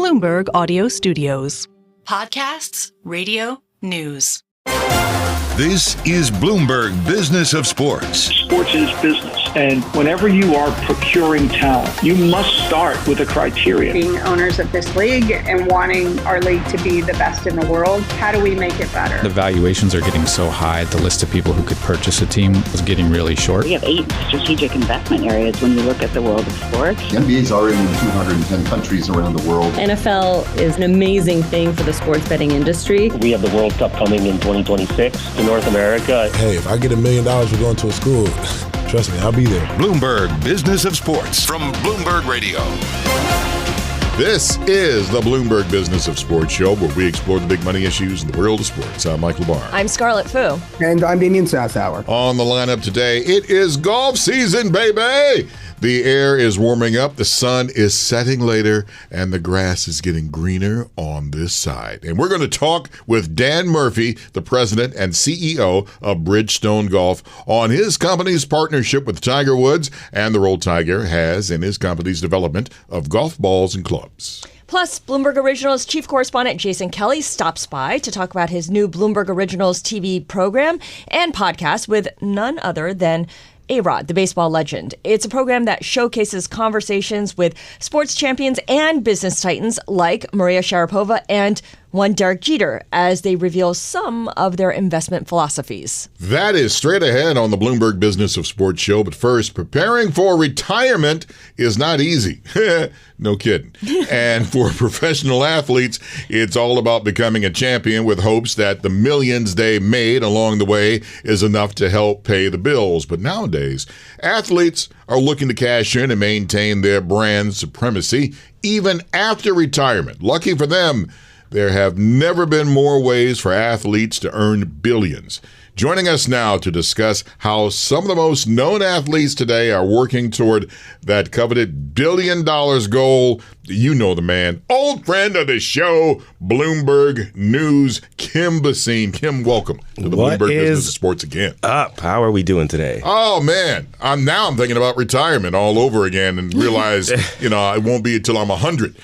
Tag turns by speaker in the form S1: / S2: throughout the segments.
S1: Bloomberg Audio Studios.
S2: Podcasts, radio, news.
S3: This is Bloomberg Business of Sports.
S4: Sports is business. And whenever you are procuring talent, you must start with a criteria.
S5: Being owners of this league and wanting our league to be the best in the world, how do we make it better?
S6: The valuations are getting so high, the list of people who could purchase a team is getting really short.
S7: We have 8 strategic investment areas when you look at the world of sports.
S8: The NBA is already in 210 countries around the world.
S9: NFL is an amazing thing for the sports betting industry.
S10: We have the World Cup coming in 2026 to North America.
S11: Hey, if I get $1 million for going to a school, trust me, I'll be there.
S3: Bloomberg Business of Sports from Bloomberg Radio.
S12: This is the Bloomberg Business of Sports show, where we explore the big money issues in the world of sports. I'm Michael Barr.
S13: I'm Scarlet.
S14: And I'm Damian Sassower.
S12: On the lineup today, it is golf season, baby! The air is warming up, the sun is setting later, and the grass is getting greener on this side. And we're going to talk with Dan Murphy, the president and CEO of Bridgestone Golf, on his company's partnership with Tiger Woods and the role Tiger has in his company's development of golf balls and clubs.
S13: Plus, Bloomberg Originals chief correspondent Jason Kelly stops by to talk about his new Bloomberg Originals TV program and podcast with none other than A-Rod, the baseball legend. It's a program that showcases conversations with sports champions and business titans like Maria Sharapova and one Derek Jeter as they reveal some of their investment philosophies.
S12: That is straight ahead on the Bloomberg Business of Sports show. But first, preparing for retirement is not easy. No kidding. And for professional athletes, it's all about becoming a champion with hopes that the millions they made along the way is enough to help pay the bills. But nowadays, athletes are looking to cash in and maintain their brand supremacy even after retirement. Lucky for them, there have never been more ways for athletes to earn billions. Joining us now to discuss how some of the most known athletes today are working toward that coveted $1 billion goal. You know the man, old friend of the show, Bloomberg News, Kim Bhasin. Kim, welcome to the Bloomberg Business of Sports again.
S15: How are we doing today?
S12: Oh, man. I'm thinking about retirement all over again and realize, it won't be until I'm 100.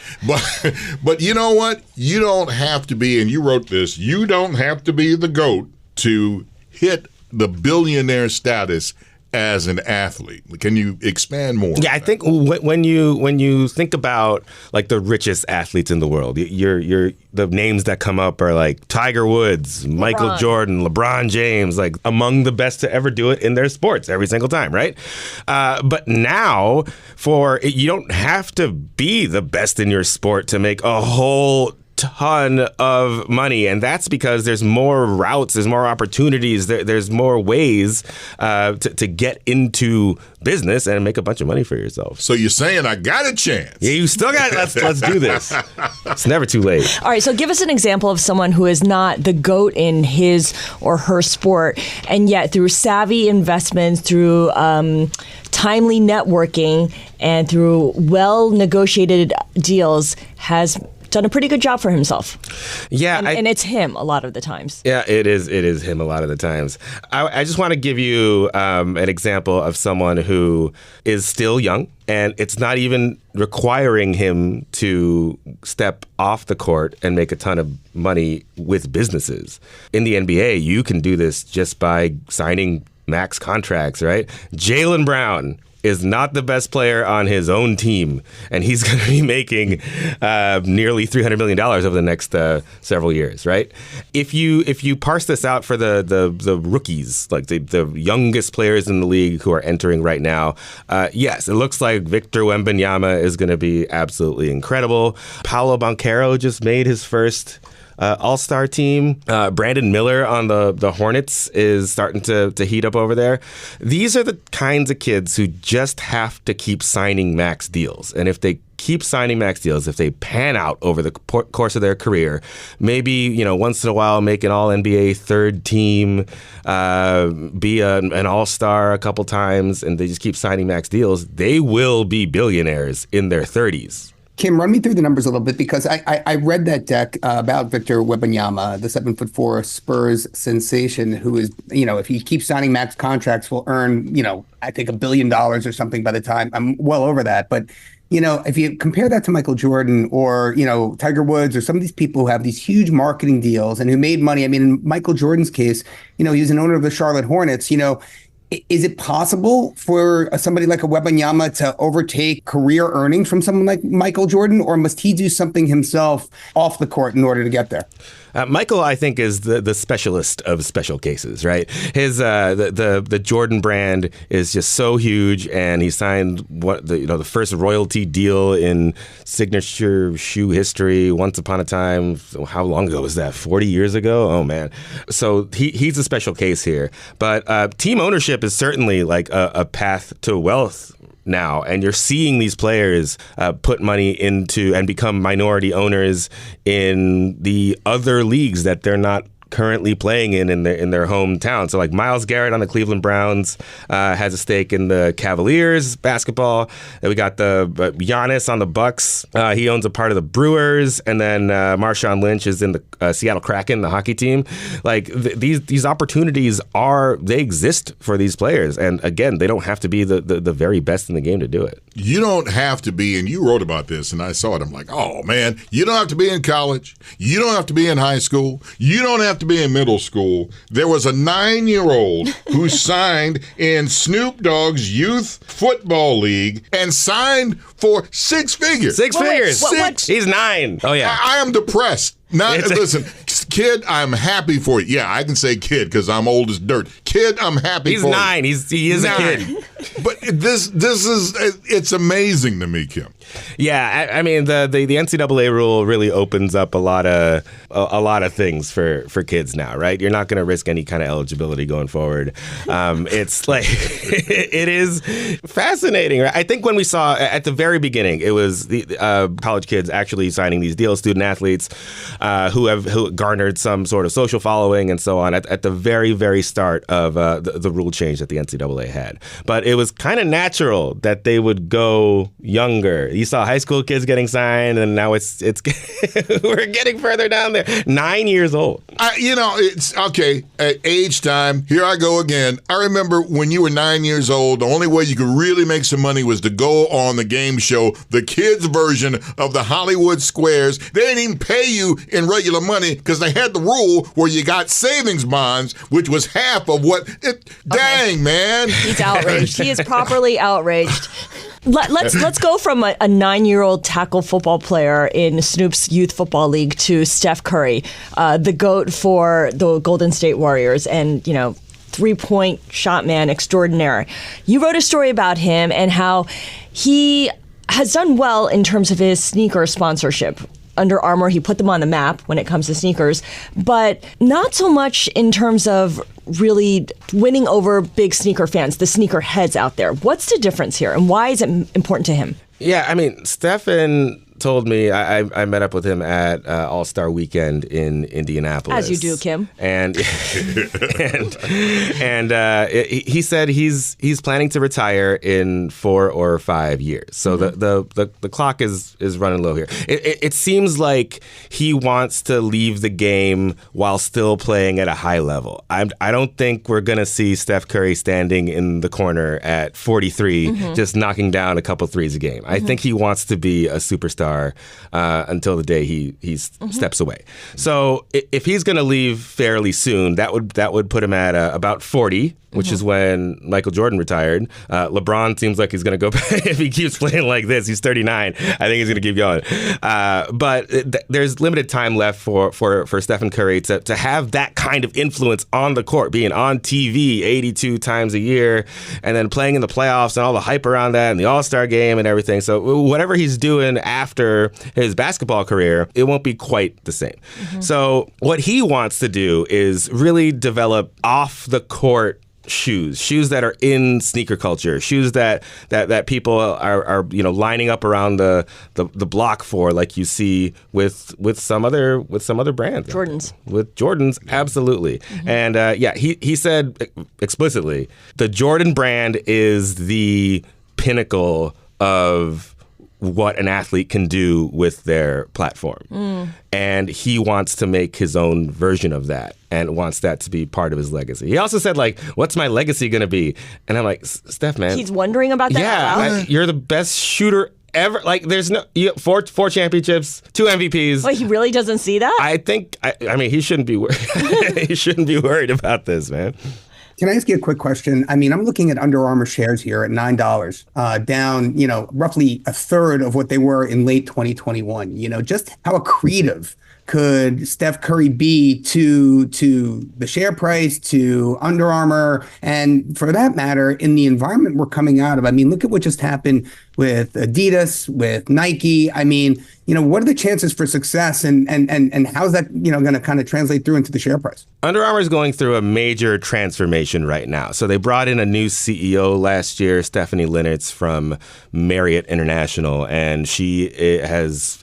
S12: But you know what? You don't have to be, and you wrote this, you don't have to be the GOAT to hit the billionaire status as an athlete. Can you expand more?
S15: Yeah, I think when you think about like the richest athletes in the world, you're the names that come up are like Tiger Woods, Michael Jordan, LeBron James, like among the best to ever do it in their sports every single time, right? But now, you don't have to be the best in your sport to make a whole ton of money, and that's because there's more routes, there's more opportunities, there's more ways to get into business and make a bunch of money for yourself.
S12: So you're saying I got a chance?
S15: Yeah, you still got it. Let's do this. It's never too late.
S13: All right, so give us an example of someone who is not the GOAT in his or her sport, and yet through savvy investments, through timely networking, and through well-negotiated deals has done a pretty good job for himself.
S15: Yeah.
S13: And it's him a lot of the times.
S15: Yeah, it is him a lot of the times. I just want to give you an example of someone who is still young, and it's not even requiring him to step off the court and make a ton of money with businesses. In the NBA, you can do this just by signing max contracts, right? Jaylen Brown is not the best player on his own team, and he's going to be making nearly $300 million over the next several years, right? If you parse this out for the rookies, like the youngest players in the league who are entering right now, yes, it looks like Victor Wembanyama is going to be absolutely incredible. Paolo Banchero just made his first All-Star team. Brandon Miller on the Hornets is starting to heat up over there. These are the kinds of kids who just have to keep signing max deals. And if they keep signing max deals, if they pan out over the course of their career, maybe, once in a while make an All-NBA third team, be an All-Star a couple times, and they just keep signing max deals, they will be billionaires in their 30s.
S14: Kim, run me through the numbers a little bit, because I read that deck about Victor Wembanyama, the 7'4" Spurs sensation, who is, if he keeps signing max contracts, will earn, I think $1 billion or something by the time. I'm well over that. But, if you compare that to Michael Jordan or, Tiger Woods or some of these people who have these huge marketing deals and who made money. I mean, in Michael Jordan's case, he was an owner of the Charlotte Hornets, Is it possible for somebody like a Wembanyama to overtake career earnings from someone like Michael Jordan, or must he do something himself off the court in order to get there?
S15: Michael, I think, is the specialist of special cases, right? His the Jordan brand is just so huge, and he signed the first royalty deal in signature shoe history. Once upon a time, how long ago was that? 40 years ago? Oh man! So he's a special case here, but team ownership is certainly like a path to wealth now, and you're seeing these players put money into and become minority owners in the other leagues that they're not currently playing in their hometown. So like Myles Garrett on the Cleveland Browns has a stake in the Cavaliers basketball. And we got the Giannis on the Bucks. He owns a part of the Brewers, and then Marshawn Lynch is in the Seattle Kraken, the hockey team. Like these opportunities they exist for these players, and again, they don't have to be the very best in the game to do it.
S12: You don't have to be, and you wrote about this, and I saw it. I'm like, oh man, you don't have to be in college. You don't have to be in high school. You don't have to be in middle school. There was a 9-year-old who signed in Snoop Dogg's youth football league and signed for six figures.
S15: Six figures. He's 9. Oh yeah.
S12: I am depressed. Listen, kid, I'm happy for you. Yeah, I can say kid because I'm old as dirt. Kid, I'm happy for you.
S15: He is 9. A kid.
S12: But it's amazing to me, Kim.
S15: Yeah, I mean the NCAA rule really opens up a lot of things for kids now, right? You're not going to risk any kind of eligibility going forward. It's like it is fascinating, right? I think when we saw at the very beginning, it was the college kids actually signing these deals, student athletes who garnered some sort of social following and so on at the very, very start of the rule change that the NCAA had. But it was kind of natural that they would go younger. You saw high school kids getting signed, and now it's we're getting further down there. 9 years old.
S12: It's okay. At age time, here I go again. I remember when you were 9 years old, the only way you could really make some money was to go on the game show, the kids' version of the Hollywood Squares. They didn't even pay you in regular money because they had the rule where you got savings bonds, which was half of what. Dang, man.
S13: He's outraged. He is properly outraged. Let's go from a 9-year-old tackle football player in Snoop's youth football league to Steph Curry, the GOAT for the Golden State Warriors, and three-point shot man extraordinaire. You wrote a story about him and how he has done well in terms of his sneaker sponsorship. Under Armour, he put them on the map when it comes to sneakers, but not so much in terms of really winning over big sneaker fans, the sneaker heads out there. What's the difference here, and why is it important to him? Yeah,
S15: I mean, Stephen told me, I met up with him at All-Star Weekend in Indianapolis.
S13: As you do, Kim.
S15: And he said he's planning to retire in 4 or 5 years. So the clock is running low here. It seems like he wants to leave the game while still playing at a high level. I don't think we're going to see Steph Curry standing in the corner at 43 just knocking down a couple threes a game. I think he wants to be a superstar until the day he steps away. So if he's going to leave fairly soon, that would put him at about 40, which is when Michael Jordan retired. LeBron seems like he's going to go back. If he keeps playing like this, he's 39. I think he's going to keep going. But there's limited time left for Stephen Curry to have that kind of influence on the court, being on TV 82 times a year, and then playing in the playoffs and all the hype around that and the All-Star game and everything. So whatever he's doing after his basketball career, it won't be quite the same. So what he wants to do is really develop off-the-court shoes that are in sneaker culture, shoes that people are lining up around the block for, like you see with some other brands. Jordans, absolutely. And he said explicitly, the Jordan brand is the pinnacle of what an athlete can do with their platform. And he wants to make his own version of that and wants that to be part of his legacy. He also said, like, what's my legacy going to be? And I'm like, Steph, man.
S13: He's wondering about that.
S15: Yeah, you're the best shooter ever. Like, there's no four championships, 2 MVPs.
S13: Wait, he really doesn't see that?
S15: I think, I mean, he shouldn't be worried. He shouldn't be worried about this, man.
S14: Can I ask you a quick question? I mean, I'm looking at Under Armour shares here at $9, down, roughly a third of what they were in late 2021. Just how accretive could Steph Curry be to the share price, to Under Armour, and for that matter, in the environment we're coming out of? I mean, look at what just happened with Adidas, with Nike. I mean, what are the chances for success, and how's that, going to kind of translate through into the share price?
S15: Under Armour is going through a major transformation right now. So they brought in a new CEO last year, Stephanie Linnitz from Marriott International, and she has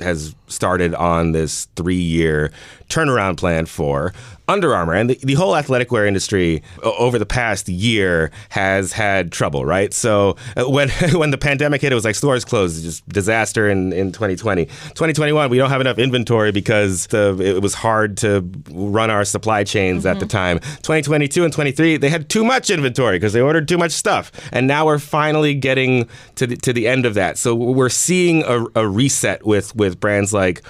S15: started on this 3-year turnaround plan for Under Armour. And the whole athletic wear industry over the past year has had trouble, right? So when the pandemic hit, it was like stores closed, just disaster in 2020. 2021, we don't have enough inventory because it was hard to run our supply chains at the time. 2022 and 23, they had too much inventory because they ordered too much stuff. And now we're finally getting to the end of that. So we're seeing a reset with brands like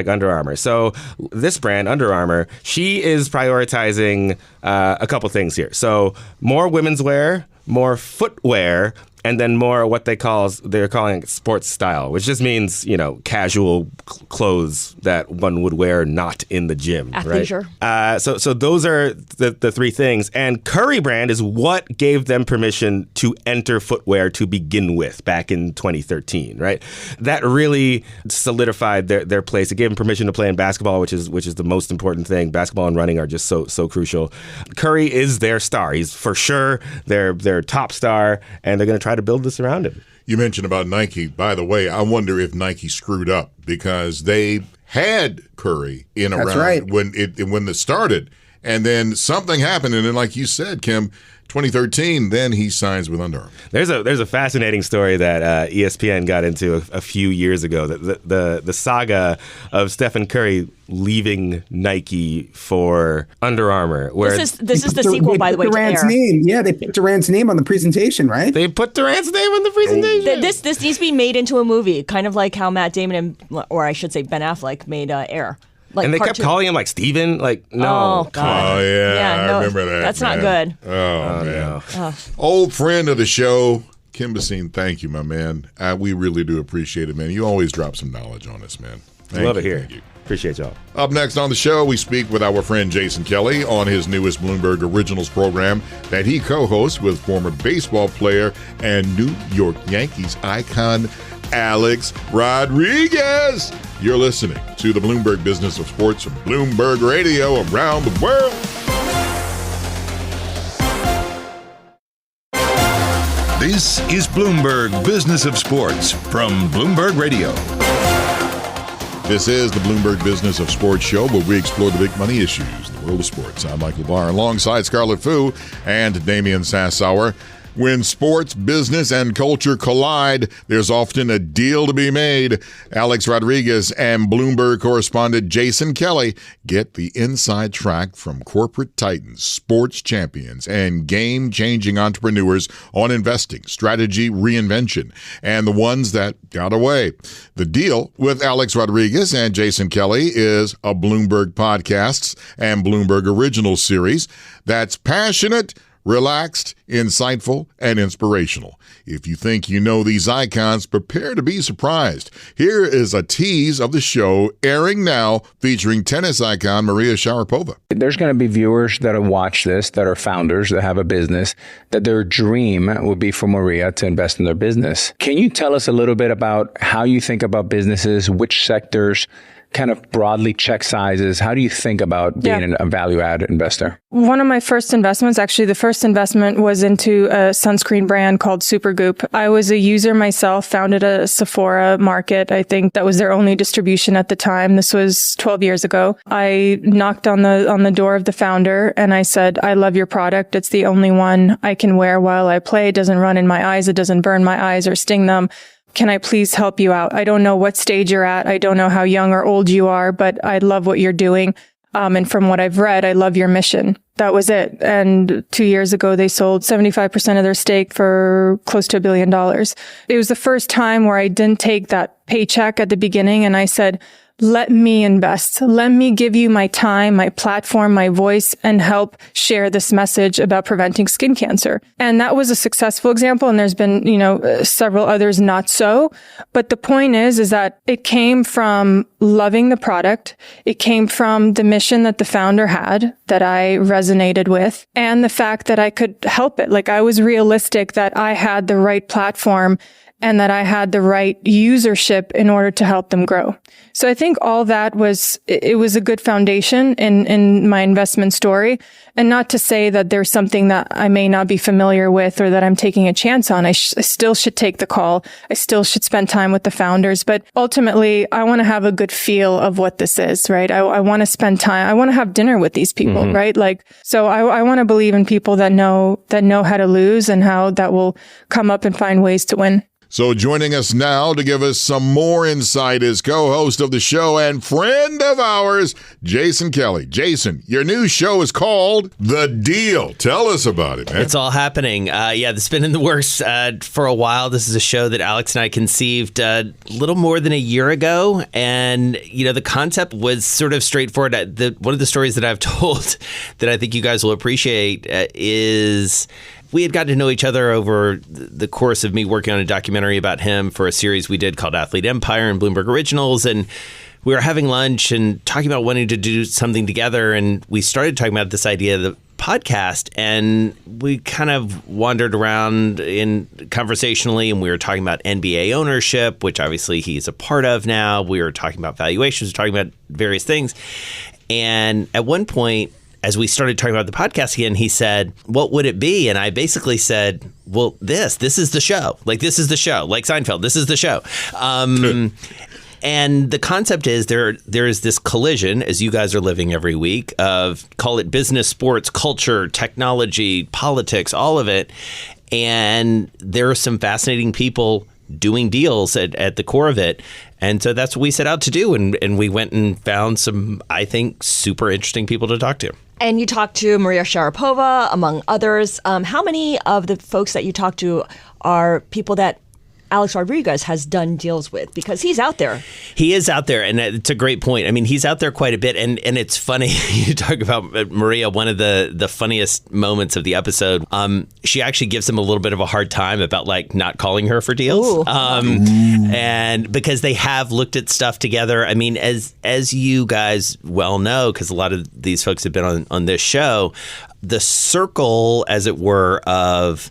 S15: Under Armour. So this brand, Under Armour, she is prioritizing a couple things here. So more women's wear, more footwear, and then more what they're calling it sports style, which just means, casual clothes that one would wear not in the gym.
S13: Athleisure.
S15: Right? So those are the 3 things. And Curry brand is what gave them permission to enter footwear to begin with back in 2013, right? That really solidified their place. It gave them permission to play in basketball, which is the most important thing. Basketball and running are just so crucial. Curry is their star. He's for sure their top star, and they're going to try to build this around him.
S12: You mentioned about Nike. By the way, I wonder if Nike screwed up because they had Curry in around when it started, and then something happened, and then, like you said, Kim, 2013, then he signs with Under Armour.
S15: There's a fascinating story that ESPN got into a few years ago. The saga of Stephen Curry leaving Nike for Under Armour. Where
S13: this is the sequel, by the way, to
S14: Durant's
S13: Air.
S14: name. Yeah, they put Durant's name on the presentation, right?
S15: They put Durant's name on the presentation.
S13: This needs to be made into a movie, kind of like how Matt Damon or I should say Ben Affleck made Air. Like
S15: and they kept calling him like Steven. Like, no.
S13: Oh, God.
S12: Oh, yeah. I remember that.
S13: That's
S12: man.
S13: not good.
S12: Oh, man. No. Old friend of the show, Kim Bhasin, thank you, my man. We really do appreciate it, man. You always drop some knowledge on us, man.
S15: Love it here. Appreciate y'all.
S12: Up next on the show, we speak with our friend Jason Kelly on his newest Bloomberg Originals program that he co-hosts with former baseball player and New York Yankees icon Alex Rodriguez. You're listening to the Bloomberg Business of Sports from Bloomberg Radio around the world.
S3: This is Bloomberg Business of Sports from Bloomberg Radio.
S12: This is the Bloomberg Business of Sports show where we explore the big money issues in the world of sports. I'm Michael Barr alongside Scarlet and Damian Sassower. When sports, business, and culture collide, there's often a deal to be made. Alex Rodriguez and Bloomberg correspondent Jason Kelly get the inside track from corporate titans, sports champions, and game-changing entrepreneurs on investing, strategy, reinvention, and the ones that got away. The deal with Alex Rodriguez and Jason Kelly is a Bloomberg Podcasts and Bloomberg Originals series that's passionate, relaxed, insightful, and inspirational. If you think you know these icons, prepare to be surprised. Here is a tease of the show airing now, featuring tennis icon Maria Sharapova.
S16: There's going to be viewers that will watch this, that are founders, that have a business, that their dream would be for Maria to invest in their business. Can you tell us a little bit about how you think about businesses, which sectors, kind of broadly check sizes? How do you think about being a value-add investor?
S17: One of my first investments, actually the first investment, was into a sunscreen brand called Supergoop. I was a user myself, founded a Sephora market. I think that was their only distribution at the time. This was 12 years ago. I knocked on the door of the founder and I said, I love your product. It's the only one I can wear while I play. It doesn't run in my eyes. It doesn't burn my eyes or sting them. can I please help you out? I don't know what stage you're at. I don't know how young or old you are, but I love what you're doing. And from what I've read, I love your mission. That was it. And 2 years ago, they sold 75% of their stake for close to $1 billion. It was the first time where I didn't take that paycheck at the beginning. And I said, let me invest. Let me give you my time, my platform, my voice, and help share this message about preventing skin cancer. And that was a successful example. And there's been, several others not so. But the point is that it came from loving the product. It came from the mission that the founder had that I resonated with, and the fact that I could help it. Like, I was realistic that I had the right platform and that I had the right usership in order to help them grow. So I think all that was a good foundation in my investment story. And not to say that there's something that I may not be familiar with or that I'm taking a chance on. I still should take the call. I still should spend time with the founders. But ultimately, I want to have a good feel of what this is, right? I want to spend time. I want to have dinner with these people, right? So I want to believe in people that know how to lose and how that will come up and find ways to win.
S12: So joining us now to give us some more insight is co-host of the show and friend of ours, Jason Kelly. Jason, your new show is called The Deal. Tell us about it, man.
S18: It's all happening. It's been in the works for a while. This is a show that Alex and I conceived a little more than a year ago. And, the concept was sort of straightforward. One of the stories that I've told that I think you guys will appreciate is we had gotten to know each other over the course of me working on a documentary about him for a series we did called Athlete Empire and Bloomberg Originals. And we were having lunch and talking about wanting to do something together. And we started talking about this idea of the podcast. And we kind of wandered around conversationally, and we were talking about NBA ownership, which obviously he's a part of now. We were talking about valuations, talking about various things. And at one point, as we started talking about the podcast again, he said, what would it be? And I basically said, well, this is the show. This is the show. Like Seinfeld, this is the show. And the concept is there is this collision, as you guys are living every week, of call it business, sports, culture, technology, politics, all of it. And there are some fascinating people doing deals at the core of it. And so that's what we set out to do. And we went and found some, I think, super interesting people to talk to.
S13: And you talked to Maria Sharapova, among others. How many of the folks that you talked to are people that Alex Rodriguez has done deals with? Because he's out there.
S18: He is out there, and it's a great point. I mean, he's out there quite a bit, and it's funny. You talk about Maria, one of the funniest moments of the episode. She actually gives him a little bit of a hard time about not calling her for deals. And because they have looked at stuff together. I mean, as you guys well know, because a lot of these folks have been on this show, the circle, as it were, of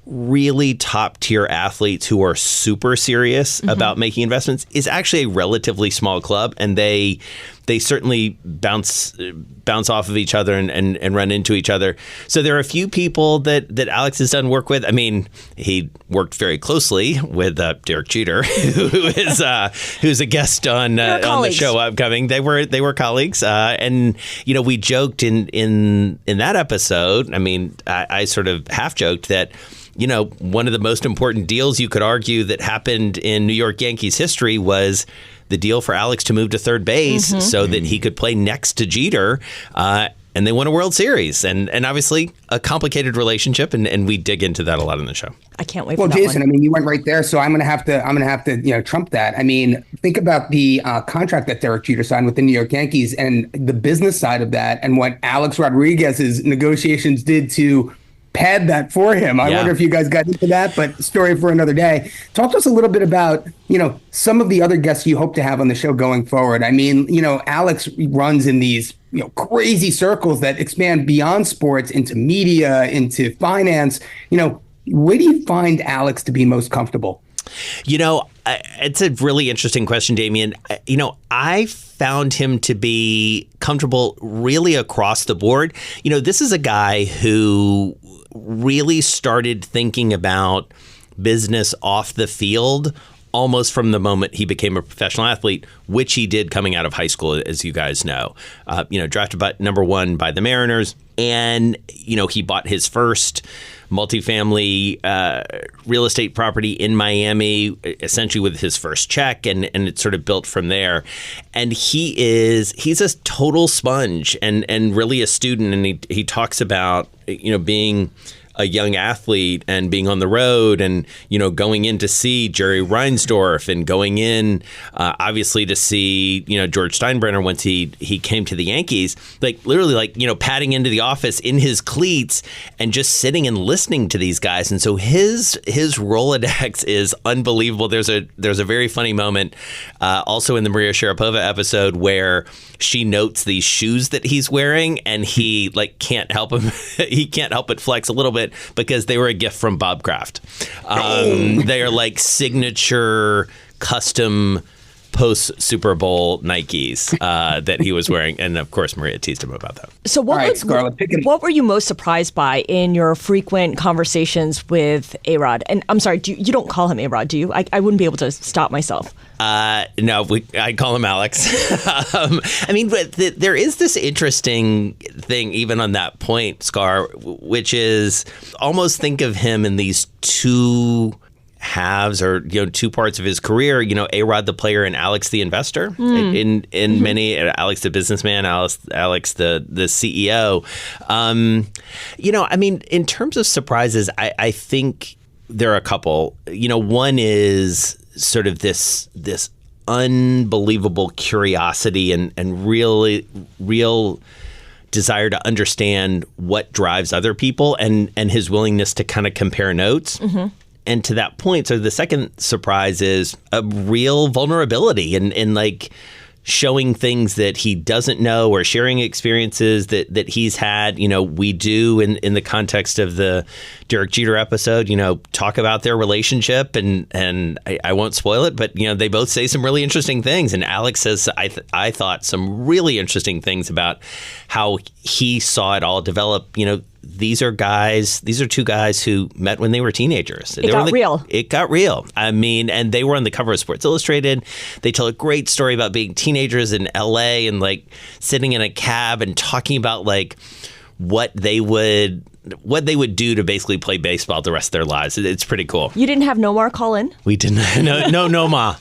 S18: really top tier athletes who are super serious about making investments is actually a relatively small club, and they certainly bounce off of each other and run into each other. So there are a few people that Alex has done work with. I mean, he worked very closely with Derek Jeter, who's a guest on the show upcoming. They were colleagues, and we joked in that episode. I mean, I sort of half joked that one of the most important deals you could argue that happened in New York Yankees history was the deal for Alex to move to third base so that he could play next to Jeter. And they won a World Series, and obviously a complicated relationship, and we dig into that a lot in the show.
S13: I can't wait for that
S14: Jason,
S13: one.
S14: I mean, you went right there, so I'm gonna have to trump that. I mean, think about the contract that Derek Jeter signed with the New York Yankees and the business side of that, and what Alex Rodriguez's negotiations did to pad that for him. I wonder if you guys got into that, but story for another day. Talk to us a little bit about, some of the other guests you hope to have on the show going forward. I mean, Alex runs in these, crazy circles that expand beyond sports into media, into finance. Where do you find Alex to be most comfortable?
S18: It's a really interesting question, Damian. I found him to be comfortable really across the board. This is a guy who really started thinking about business off the field almost from the moment he became a professional athlete, which he did coming out of high school, as you guys know. Drafted by number 1 by the Mariners. And, he bought his first multifamily real estate property in Miami, essentially with his first check, and it sort of built from there. And he's a total sponge and really a student. And he talks about, being a young athlete and being on the road and, going in to see Jerry Reinsdorf and going in, obviously, to see, George Steinbrenner once he came to the Yankees, literally padding into the office in his cleats and just sitting and listening to these guys. And so his Rolodex is unbelievable. There's a very funny moment also in the Maria Sharapova episode where she notes these shoes that he's wearing and he can't help him. He can't help but flex a little bit because they were a gift from Bob Kraft. They are signature custom post Super Bowl Nikes that he was wearing. And of course, Maria teased him about that.
S13: So what were you most surprised by in your frequent conversations with A-Rod? And I'm sorry, you don't call him A-Rod, do you? I wouldn't be able to stop myself.
S18: No, I call him Alex. But there is this interesting thing, even on that point, Scar, which is almost think of him in these two halves or two parts of his career. A-Rod the player and Alex the investor. In many, Alex the businessman, Alex the CEO. In terms of surprises, I think there are a couple. One is sort of this unbelievable curiosity and real desire to understand what drives other people and his willingness to kind of compare notes. Mm-hmm. And to that point, so the second surprise is a real vulnerability and showing things that he doesn't know or sharing experiences that he's had. We do in the context of the Derek Jeter episode, talk about their relationship and I won't spoil it, but they both say some really interesting things. And Alex says, I thought some really interesting things about how he saw it all develop. These are two guys who met when they were teenagers.
S13: It got real.
S18: It got real. And they were on the cover of Sports Illustrated. They tell a great story about being teenagers in LA and sitting in a cab and talking about what they would do to basically play baseball the rest of their lives. It's pretty cool.
S13: You didn't have Nomar call in?
S18: We didn't. No, ma.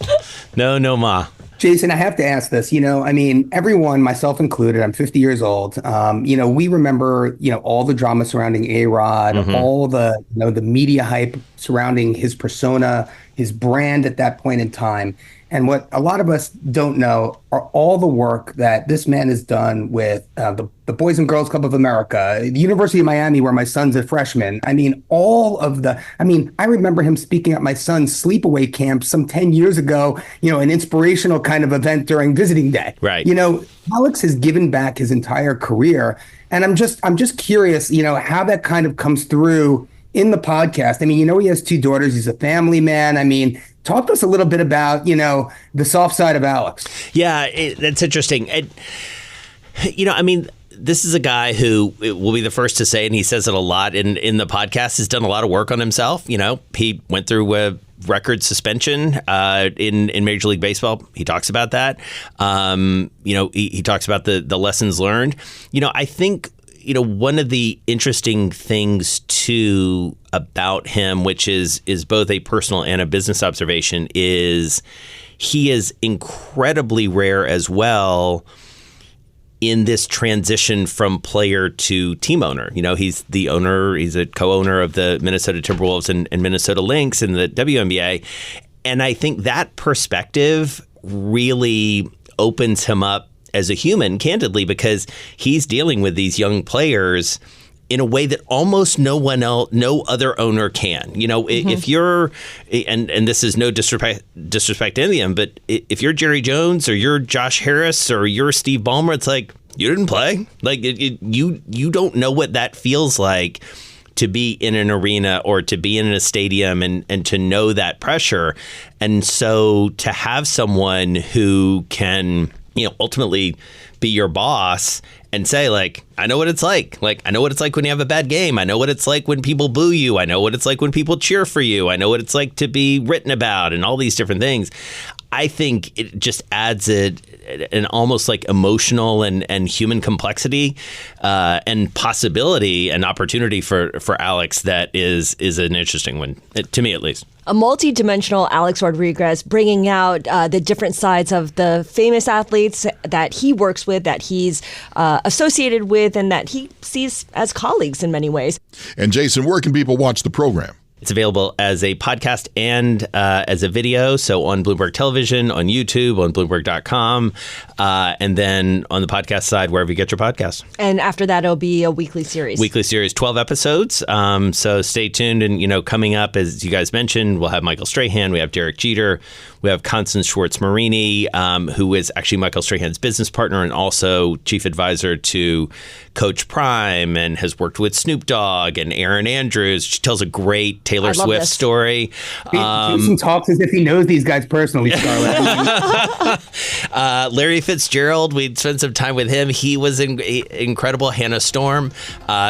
S18: No, ma.
S14: Jason, I have to ask this. Everyone, myself included, I'm 50 years old. We remember, all the drama surrounding A-Rod, mm-hmm. all the, the media hype surrounding his persona, his brand at that point in time. And what a lot of us don't know are all the work that this man has done with the Boys and Girls Club of America, the University of Miami, where my son's a freshman. I remember him speaking at my son's sleepaway camp some 10 years ago, an inspirational kind of event during visiting day.
S18: Right.
S14: Alex has given back his entire career. And I'm just curious, how that kind of comes through in the podcast. He has 2 daughters. He's a family man. Talk to us a little bit about, the soft side of Alex.
S18: Yeah, that's interesting. This is a guy who will be the first to say, and he says it a lot in the podcast, has done a lot of work on himself. He went through a record suspension in Major League Baseball. He talks about that. He talks about the lessons learned. I think one of the interesting things too about him, which is both a personal and a business observation, is he is incredibly rare as well in this transition from player to team owner. He's the owner, he's a co-owner of the Minnesota Timberwolves and Minnesota Lynx in the WNBA. And I think that perspective really opens him up as a human, candidly, because he's dealing with these young players in a way that almost no other owner can. Mm-hmm. If you're, and this is no disrespect to any of them, but if you're Jerry Jones or you're Josh Harris or you're Steve Ballmer, it's you didn't play. You don't know what that feels like to be in an arena or to be in a stadium and to know that pressure. And so to have someone who can ultimately be your boss and say, I know what it's like. I know what it's like when you have a bad game. I know what it's like when people boo you. I know what it's like when people cheer for you. I know what it's like to be written about and all these different things. I think it just adds an almost like emotional and human complexity and possibility and opportunity for Alex that is an interesting one, to me at least.
S13: A multi-dimensional Alex Rodriguez, bringing out the different sides of the famous athletes that he works with, that he's associated with, and that he sees as colleagues in many ways.
S12: And Jason, where can people watch the program?
S18: It's available as a podcast and as a video. So on Bloomberg Television, on YouTube, on Bloomberg.com, and then on the podcast side, wherever you get your podcasts.
S13: And after that, it'll be a weekly series. 12 episodes. So stay tuned. And, coming up, as you guys mentioned, we'll have Michael Strahan. We have Derek Jeter. We have Constance Schwartz-Marini, who is actually Michael Strahan's business partner and also chief advisor to Coach Prime and has worked with Snoop Dogg and Aaron Andrews. She tells a great Taylor Swift story.
S14: Jason talks as if he knows these guys personally, Scarlet.
S18: Larry Fitzgerald, we spent some time with him. He was incredible. Hannah Storm.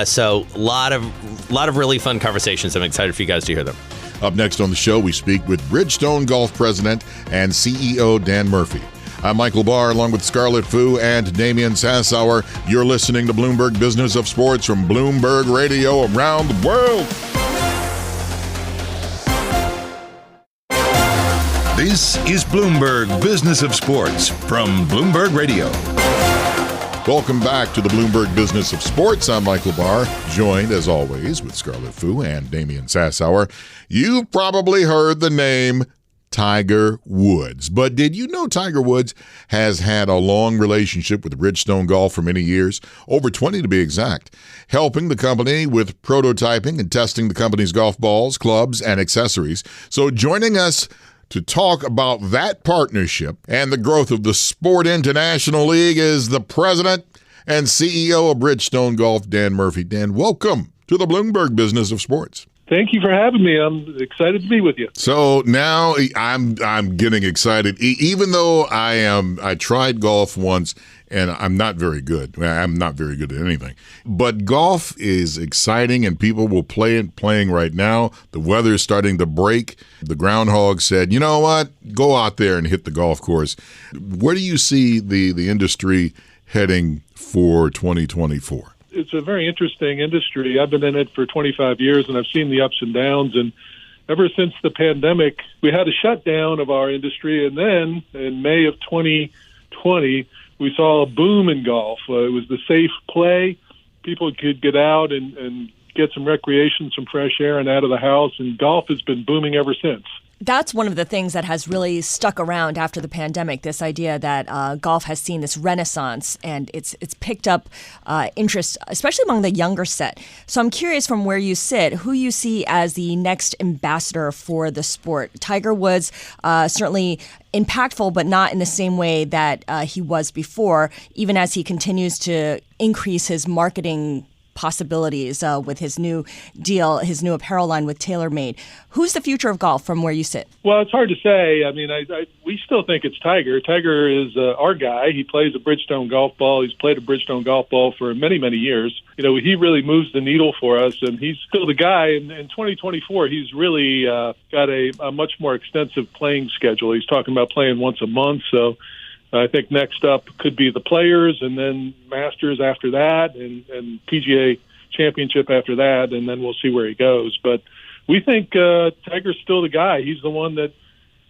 S18: So a lot of really fun conversations. I'm excited for you guys to hear them.
S12: Up next on the show, we speak with Bridgestone Golf President and CEO Dan Murphy. I'm Michael Barr, along with Scarlet Fu and Damian Sassower. You're listening to Bloomberg Business of Sports from Bloomberg Radio around the world.
S3: This is Bloomberg Business of Sports from Bloomberg Radio.
S12: Welcome back to the Bloomberg Business of Sports. I'm Michael Barr, joined as always with Scarlet Fu and Damian Sassower. You've probably heard the name Tiger Woods, but did you know Tiger Woods has had a long relationship with Bridgestone Golf for many years, over 20 to be exact, helping the company with prototyping and testing the company's golf balls, clubs, and accessories. So joining us to talk about that partnership and the growth of the Sport International League is the president and CEO of Bridgestone Golf, Dan Murphy. Dan, welcome to the Bloomberg Business of Sports.
S19: Thank you for having me. I'm excited to be with you.
S12: So now I'm getting excited, even though I tried golf once and I'm not very good. I'm not very good at anything. But golf is exciting and people will playing right now. The weather is starting to break. The groundhog said, you know what? Go out there and hit the golf course. Where do you see the industry heading for 2024?
S19: It's a very interesting industry. I've been in it for 25 years, and I've seen the ups and downs. And ever since the pandemic, we had a shutdown of our industry. And then in May of 2020, we saw a boom in golf. It was the safe play. People could get out and get some recreation, some fresh air, and out of the house. And golf has been booming ever since.
S13: That's one of the things that has really stuck around after the pandemic, this idea that golf has seen this renaissance and it's picked up interest, especially among the younger set. So I'm curious, from where you sit, who you see as the next ambassador for the sport. Tiger Woods, certainly impactful, but not in the same way that he was before, even as he continues to increase his marketing possibilities with his new deal, his new apparel line with TaylorMade. Who's the future of golf from where you sit?
S19: Well, it's hard to say. I mean, we still think it's Tiger. Tiger is our guy. He plays a Bridgestone golf ball. He's played a Bridgestone golf ball for many, many years. You know, he really moves the needle for us, and he's still the guy. And in 2024, he's really got a much more extensive playing schedule. He's talking about playing once a month, so I think next up could be the Players, and then Masters after that, and PGA Championship after that, and then we'll see where he goes. But we think Tiger's still the guy. He's the one that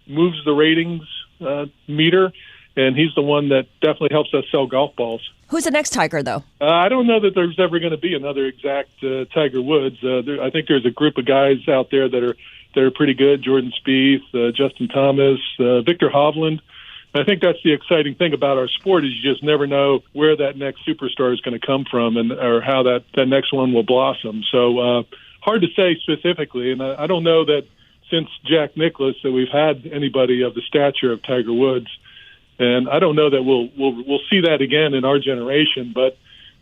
S19: moves the ratings meter, and he's the one that definitely helps us sell golf balls.
S13: Who's the next Tiger, though?
S19: I don't know that there's ever going to be another exact Tiger Woods. I think there's a group of guys out there that are pretty good. Jordan Spieth, Justin Thomas, Victor Hovland. I think that's the exciting thing about our sport, is you just never know where that next superstar is going to come from or how that next one will blossom. So hard to say specifically, and I don't know that since Jack Nicklaus that we've had anybody of the stature of Tiger Woods, and I don't know that we'll see that again in our generation. But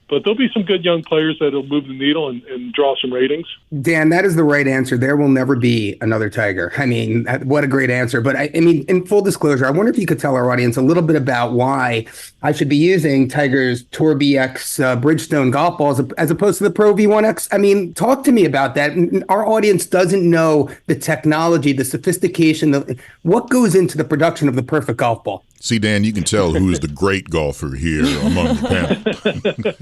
S19: But there'll be some good young players that'll move the needle and draw some ratings.
S14: Dan, that is the right answer. There will never be another Tiger. I mean, what a great answer. But I mean, in full disclosure, I wonder if you could tell our audience a little bit about why I should be using Tiger's Tour BX Bridgestone golf balls as opposed to the Pro V1X. I mean, talk to me about that. Our audience doesn't know the technology, the sophistication, what goes into the production of the perfect golf ball.
S12: See, Dan, you can tell who's the great golfer here among the panel.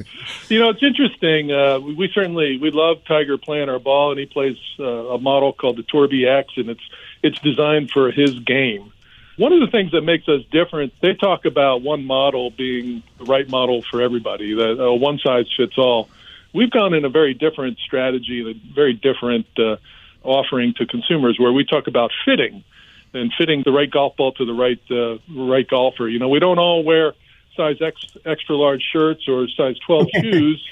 S19: It's interesting. We love Tiger playing our ball, and he plays a model called the Tour BX, and it's designed for his game. One of the things that makes us different, they talk about one model being the right model for everybody, that one size fits all. We've gone in a very different strategy, a very different offering to consumers, where we talk about fitting and fitting the right golf ball to the right golfer. We don't all wear size extra large shirts or size 12 shoes,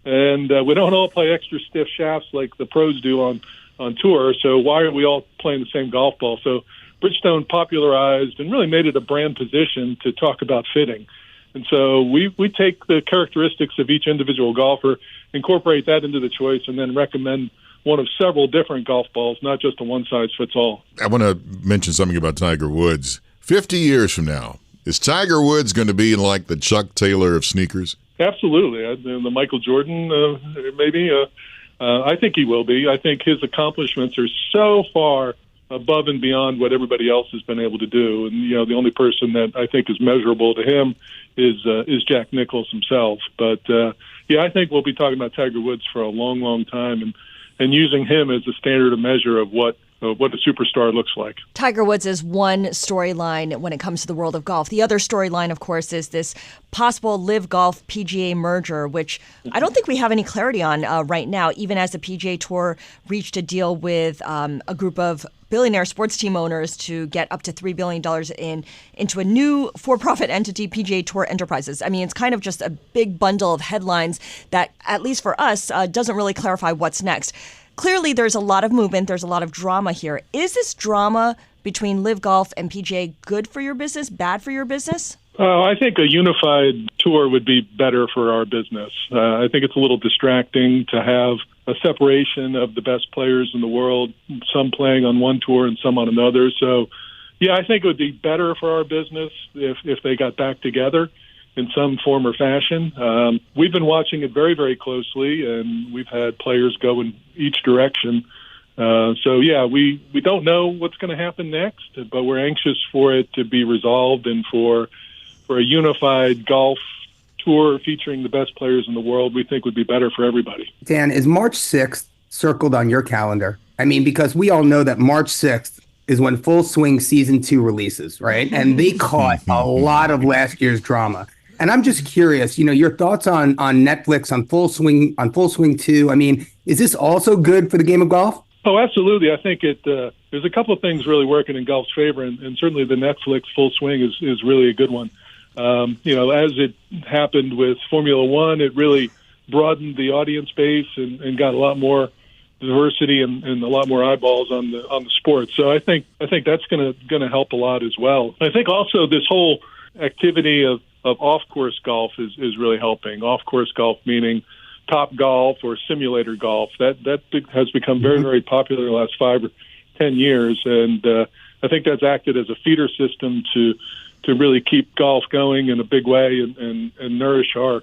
S19: and we don't all play extra stiff shafts like the pros do on tour. So why are we all playing the same golf ball? So Bridgestone popularized and really made it a brand position to talk about fitting. And so we take the characteristics of each individual golfer, incorporate that into the choice, and then recommend one of several different golf balls, not just a one-size-fits-all.
S12: I want to mention something about Tiger Woods. 50 years from now, is Tiger Woods going to be like the Chuck Taylor of sneakers?
S19: Absolutely. The Michael Jordan, maybe. I think he will be. I think his accomplishments are so far above and beyond what everybody else has been able to do. And, the only person that I think is measurable to him is Jack Nicklaus himself. But, I think we'll be talking about Tiger Woods for a long, long time and using him as a standard of measure of what a superstar looks like.
S13: Tiger Woods is one storyline when it comes to the world of golf. The other storyline, of course, is this possible LIV Golf PGA merger, which I don't think we have any clarity on right now, even as the PGA Tour reached a deal with a group of billionaire sports team owners to get up to $3 billion into a new for-profit entity, PGA Tour Enterprises. I mean, it's kind of just a big bundle of headlines that, at least for us, doesn't really clarify what's next. Clearly, there's a lot of movement. There's a lot of drama here. Is this drama between LIV Golf and PGA good for your business, bad for your business?
S19: I think a unified tour would be better for our business. I think it's a little distracting to have a separation of the best players in the world, some playing on one tour and some on another. So, I think it would be better for our business if they got back together in some form or fashion. We've been watching it very, very closely, and we've had players go in each direction. We don't know what's going to happen next, but we're anxious for it to be resolved and for a unified golf tour featuring the best players in the world, we think would be better for everybody.
S14: Dan, is March 6th circled on your calendar? I mean, because we all know that March 6th is when Full Swing Season 2 releases, right? And they caught a lot of last year's drama. And I'm just curious, your thoughts on Netflix, on Full Swing 2. I mean, is this also good for the game of golf?
S19: Oh, absolutely. I think there's a couple of things really working in golf's favor, and certainly the Netflix Full Swing is really a good one. As it happened with Formula One, it really broadened the audience base and got a lot more diversity and a lot more eyeballs on the sport. So I think that's going to help a lot as well. I think also this whole activity of off-course golf is really helping. Off-course golf meaning Top Golf or simulator golf. That has become very, very popular in the last 5 or 10 years, and I think that's acted as a feeder system to really keep golf going in a big way and nourish our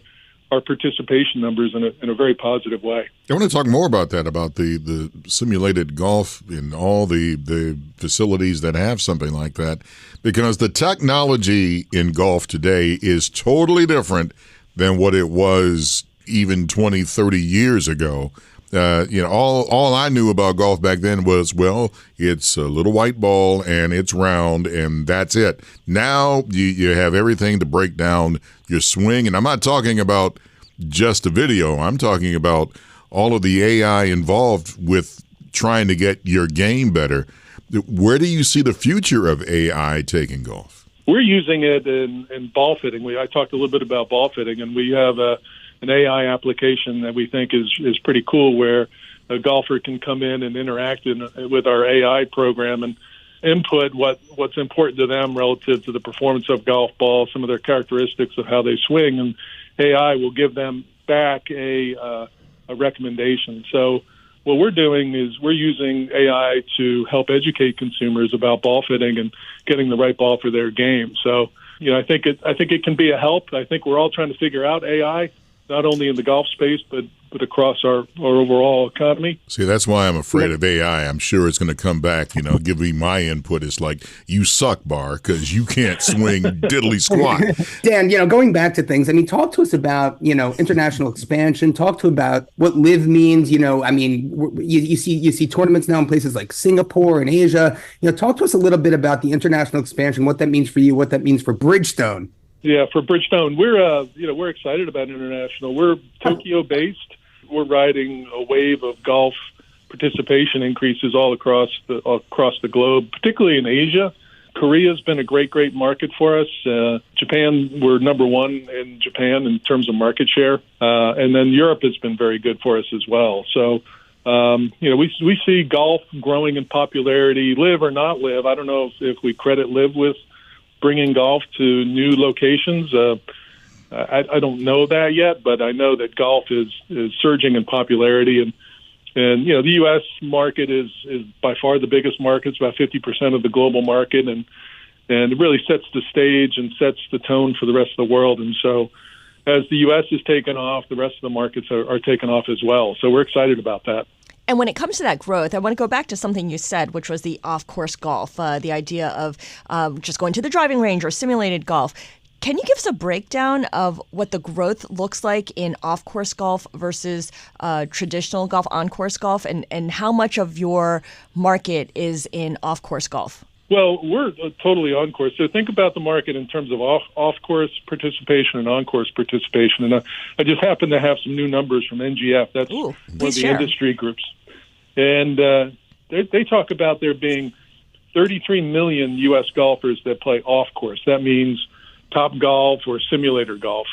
S19: participation numbers in a very positive way.
S12: I want to talk more about that, about the simulated golf in all the facilities that have something like that, because the technology in golf today is totally different than what it was even 20, 30 years ago. All I knew about golf back then was, well, it's a little white ball and it's round and that's it. Now you have everything to break down your swing. And I'm not talking about just a video. I'm talking about all of the AI involved with trying to get your game better. Where do you see the future of AI taking golf?
S19: We're using it in ball fitting. I talked a little bit about ball fitting, and we have an AI application that we think is pretty cool, where a golfer can come in and interact with our AI program and input what's important to them relative to the performance of golf ball, some of their characteristics of how they swing, and AI will give them back a recommendation. So what we're doing is we're using AI to help educate consumers about ball fitting and getting the right ball for their game. So, I think it can be a help. I think we're all trying to figure out AI, not only in the golf space, but across our overall economy.
S12: See, that's why I'm afraid of AI. I'm sure it's going to come back, give me my input. It's like, you suck, Barr, because you can't swing diddly squat.
S14: Dan, going back to things, talk to us about, international expansion. Talk to about what live means. You see tournaments now in places like Singapore and Asia. Talk to us a little bit about the international expansion, what that means for you, what that means for Bridgestone.
S19: Yeah, for Bridgestone, we're excited about international. We're Tokyo-based. We're riding a wave of golf participation increases all across the globe, particularly in Asia. Korea's been a great market for us. Japan, we're number one in Japan in terms of market share, and then Europe has been very good for us as well. So, we see golf growing in popularity, live or not live. I don't know if we credit live with bringing golf to new locations. I don't know that yet, but I know that golf is surging in popularity, and the U.S. market is by far the biggest market. It's about 50% of the global market, and it really sets the stage and sets the tone for the rest of the world. And so, as the U.S. is taking off, the rest of the markets are taking off as well. So we're excited about that.
S13: And when it comes to that growth, I want to go back to something you said, which was the off-course golf, the idea of just going to the driving range or simulated golf. Can you give us a breakdown of what the growth looks like in off-course golf versus traditional golf, on-course golf, and how much of your market is in off-course golf?
S19: Well, we're totally on-course. So think about the market in terms of off-course participation and on-course participation. And I just happen to have some new numbers from NGF. That's one of the industry groups. And they talk about there being 33 million U.S. golfers that play off-course. That means Top Golf or simulator golf.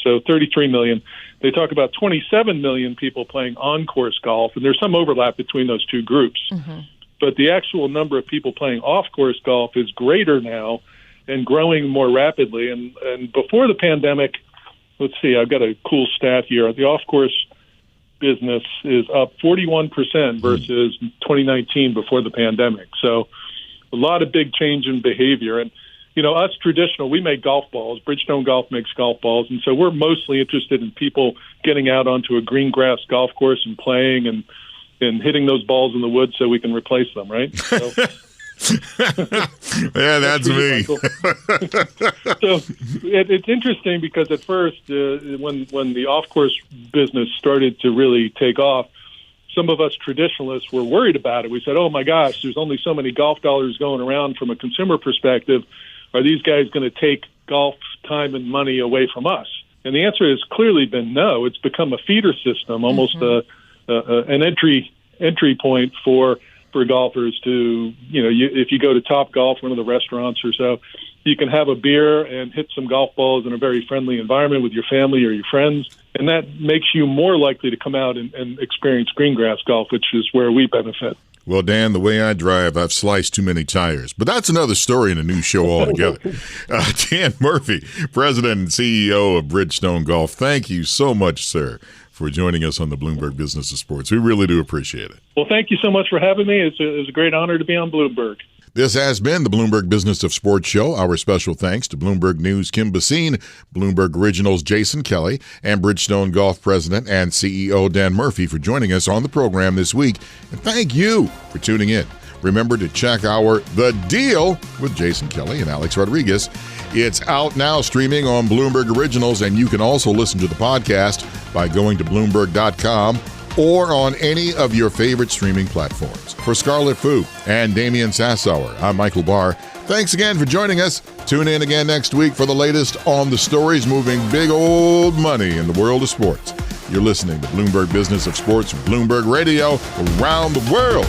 S19: So 33 million. They talk about 27 million people playing on-course golf, and there's some overlap between those two groups. Mm-hmm. But the actual number of people playing off-course golf is greater now and growing more rapidly. And before the pandemic, let's see, I've got a cool stat here. The off-course business is up 41% versus 2019 before the pandemic. So a lot of big change in behavior. And, us traditional, we make golf balls. Bridgestone Golf makes golf balls. And so we're mostly interested in people getting out onto a green grass golf course and playing and hitting those balls in the woods so we can replace them, right? So,
S12: yeah, that's me.
S19: So it's interesting because at first, when the off-course business started to really take off, some of us traditionalists were worried about it. We said, oh, my gosh, there's only so many golf dollars going around from a consumer perspective. Are these guys going to take golf time and money away from us? And the answer has clearly been no. It's become a feeder system, almost an entry point for golfers to, if you go to Top Golf, one of the restaurants or so, you can have a beer and hit some golf balls in a very friendly environment with your family or your friends. And that makes you more likely to come out and experience green grass golf, which is where we benefit.
S12: Well, Dan, the way I drive, I've sliced too many tires. But that's another story in a new show altogether. Dan Murphy, President and CEO of Bridgestone Golf, thank you so much, sir, for joining us on the Bloomberg Business of Sports. We really do appreciate it.
S19: Well, thank you so much for having me. It's a great honor to be on Bloomberg.
S12: This has been the Bloomberg Business of Sports show. Our special thanks to Bloomberg News' Kim Bhasin, Bloomberg Originals' Jason Kelly, and Bridgestone Golf President and CEO Dan Murphy for joining us on the program this week. And thank you for tuning in. Remember to check our The Deal with Jason Kelly and Alex Rodriguez. It's out now streaming on Bloomberg Originals, and you can also listen to the podcast by going to Bloomberg.com or on any of your favorite streaming platforms. For Scarlet and Damian Sassower, I'm Michael Barr. Thanks again for joining us. Tune in again next week for the latest on the stories moving big old money in the world of sports. You're listening to Bloomberg Business of Sports, Bloomberg Radio, around the world.